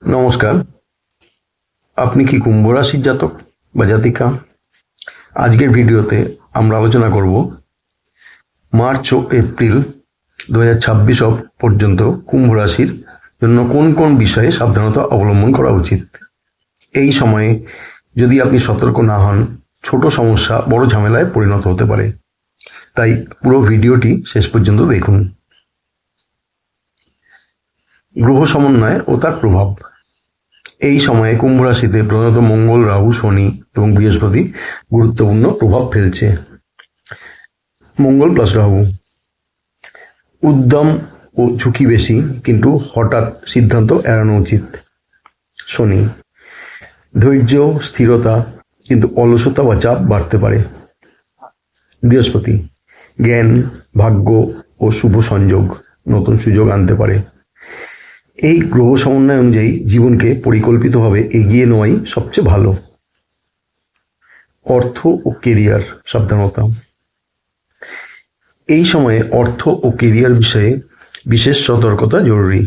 নমস্কার। আপনি কি কুম্ভ রাশির জাতক বা জাতিকা? আজকের ভিডিওতে আমরা আলোচনা করব মার্চ ও এপ্রিল 2026 পর্যন্ত কুম্ভ রাশির জন্য কোন কোন বিষয়ে সাবধানতা অবলম্বন করা উচিত। এই সময়ে যদি আপনি সতর্ক না হন, ছোট সমস্যা বড় ঝামেলায় পরিণত হতে পারে। তাই পুরো ভিডিওটি শেষ পর্যন্ত দেখুন। গ্রহ সমন্বয় ও তার প্রভাব। এই সময়ে কুম্ভ রাশিতে প্রধানত মঙ্গল, রাহু, শনি এবং বৃহস্পতি গুরুত্বপূর্ণ প্রভাব ফেলছে। মঙ্গল প্লাস রাহু, উদ্যম ও ঝুঁকি বেশি, কিন্তু হঠাৎ সিদ্ধান্ত এড়ানো উচিত। শনি, ধৈর্য, স্থিরতা, কিন্তু অলসতা বা চাপ বাড়তে পারে। বৃহস্পতি, জ্ঞান, ভাগ্য ও শুভ সংযোগ নতুন সুযোগ আনতে পারে। এই গ্রহ সমন্বয় অনুযায়ী জীবনকে পরিকল্পিতভাবে এগিয়ে নেওয়াই সবচেয়ে ভালো। অর্থ ও কেরিয়ার সাবধানতা। এই সময়ে অর্থ ও কেরিয়ার বিষয়ে বিশেষ সতর্কতা জরুরি।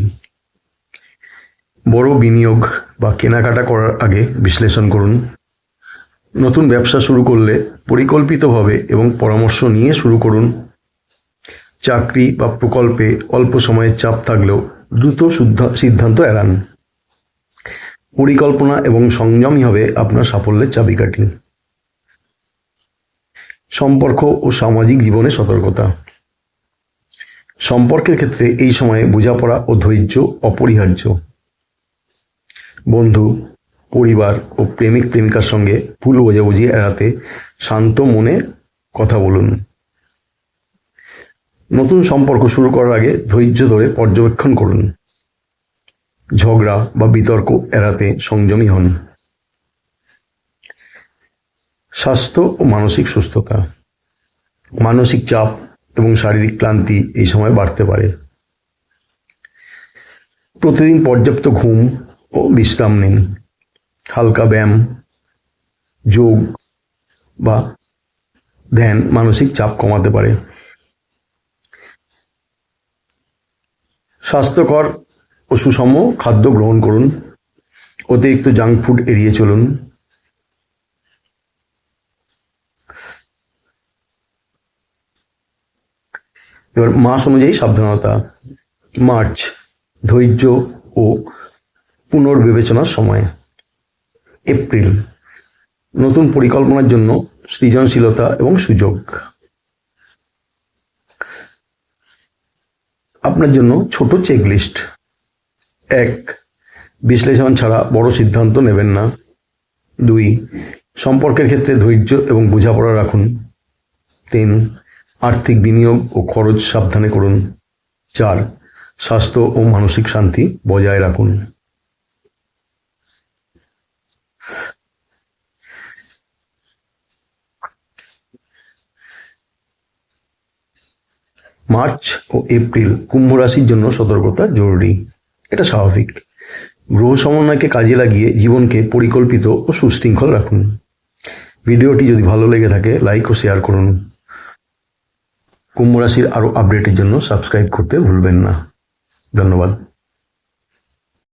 বড় বিনিয়োগ বা কেনাকাটা করার আগে বিশ্লেষণ করুন। নতুন ব্যবসা শুরু করলে পরিকল্পিতভাবে এবং পরামর্শ নিয়ে শুরু করুন। চাকরি বা প্রকল্পে অল্প সময়ের চাপ থাকলেও দ্রুত সিদ্ধান্ত এড়ান। পরিকল্পনা এবং সংযমই হবে আপনার সাফল্যের চাবিকাঠি। সম্পর্ক ও সামাজিক জীবনে সতর্কতা। সম্পর্কের ক্ষেত্রে এই সময়ে বোঝাপড়া ও ধৈর্য অপরিহার্য। বন্ধু, পরিবার ও প্রেমিক প্রেমিকার সঙ্গে ভুল বোঝাবুঝি এড়াতে শান্ত মনে কথা বলুন। নতুন সম্পর্ক শুরু করার আগে ধৈর্য ধরে পর্যবেক্ষণ করুন। ঝগড়া বা বিতর্ক এড়াতে সংযমী হন। স্বাস্থ্য ও মানসিক সুস্থতা। মানসিক চাপ এবং শারীরিক ক্লান্তি এই সময় বাড়তে পারে। প্রতিদিন পর্যাপ্ত ঘুম ও বিশ্রাম নিন। হালকা ব্যায়াম, যোগ বা ধ্যান মানসিক চাপ কমাতে পারে। স্বাস্থ্যকর ও সুষম খাদ্য গ্রহণ করুন। অতিরিক্ত জাঙ্ক ফুড এড়িয়ে চলুন। এবার মাস অনুযায়ী সাবধানতা। মার্চ, ধৈর্য ও পুনর্বিবেচনার সময়। এপ্রিল, নতুন পরিকল্পনার জন্য সৃজনশীলতা এবং সুযোগ। আপনার জন্য ছোট চেকলিস্ট। 1. বিশ্লেষণ ছাড়া বড় সিদ্ধান্ত নেবেন না। 2. সম্পর্কের ক্ষেত্রে ধৈর্য এবং বোঝাপড়া রাখুন। 3. আর্থিক বিনিয়োগ ও খরচ সাবধানে করুন। 4. স্বাস্থ্য ও মানসিক শান্তি বজায় রাখুন। মার্চ ও এপ্রিল কুম্ভ রাশির জন্য সতর্কতা জরুরি। এটা স্বাভাবিক। গ্রহ সমন্বয়কে কাজে লাগিয়ে জীবনকে পরিকল্পিত ও সুশৃঙ্খল রাখুন। ভিডিওটি যদি ভালো লেগে থাকে লাইক ও শেয়ার করুন। কুম্ভ রাশির আরও আপডেটের জন্য সাবস্ক্রাইব করতে ভুলবেন না। ধন্যবাদ।